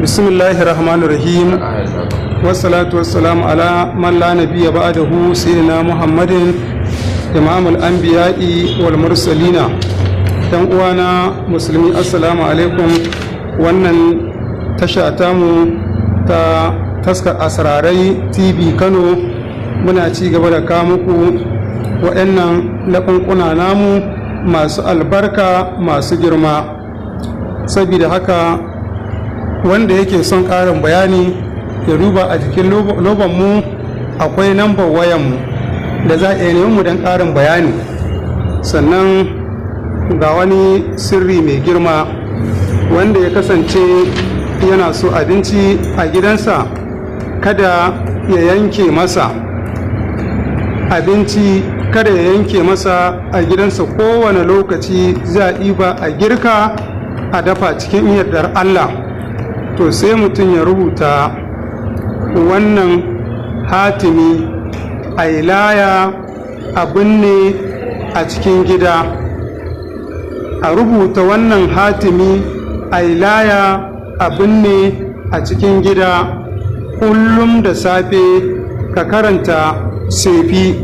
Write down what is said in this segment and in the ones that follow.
bismillahir rahmanir rahim wassalatu wassalamu ala man la nabiyya ba'dahu sayyidina muhammadin imamul anbiya'i wal mursalina. Dan uwana musulmi, assalamu alaikum. Wannan tasha tamu ta taskar asrarai TV Kano, muna ci gaba da kawo muku waɗannan laƙunƙuna namu masu albarka masu girma. Saboda haka wanda yake son ƙarin bayani ya duba a jikin loban mu akwai lambar wayan mu da za a iya neman mu don ƙarin bayani. Sannan ga wani sirri mai girma wanda ya kasance yana so abinci a gidansa kada ya yanke masa abinci, kada ya yanke masa a gidansa. kowane lokaci za a ɗiba a girka a dafa cikin yardar Allah. To sai mutum ya rubuta wannan hatimi a ilaya a binne a cikin gida. A rubuta wannan hatimi a ilaya a binne a cikin gida. Kullum da safe ka karanta sefi.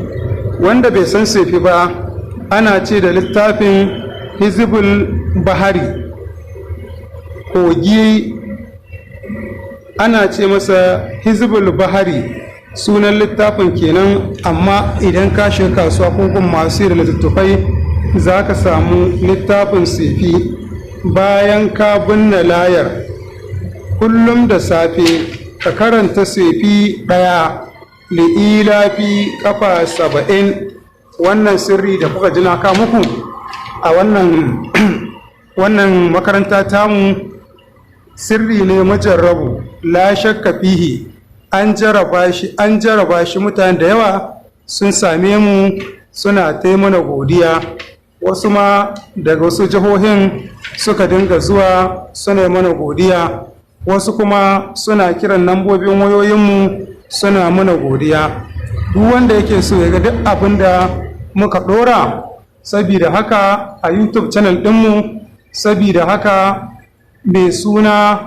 Wanda bai san sefi ba, ana ce da littafin hizbul bahari, kogi, ana ce masa hizbul bahari sunan littafin kenan. Amma idan ka shiga kasuwa ko gun masu da littattafai za ka samu littafin sefi. Bayan ka binne layar, kullum da safe ka karanta sefi ɗaya, li'ilafi kafa 70. wannan sirri da kuka jina ka muku a wannan makaranta tamu sirri ne majarrabu, la shakka fihi. An jaraba shi mutane da yawa sun same mu suna mana godiya. Wasu ma daga wasu jihohin suka dinga zuwa suna mana godiya. Wasu kuma suna kiran lambobin wayoyinmu suna mana godiya. Duk wanda yake so ya ga duk abin da muka ɗora, sabida haka a YouTube channel ɗinmu, sabida haka mai suna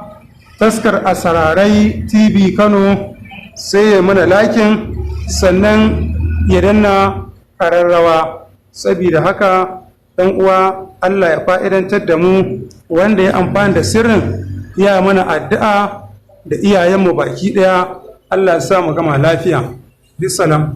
taskar asararai TV Kano, sai ya mana lakin sannan ya danna ƙararrawa. Sabida haka ɗan uwa, Allah ya fa'idantar da mu. Wanda ya amfani da sirrin ya mana addu'a da iyayenmu baki ɗaya. Allah ya sa mu gama lafiya. Bisalam.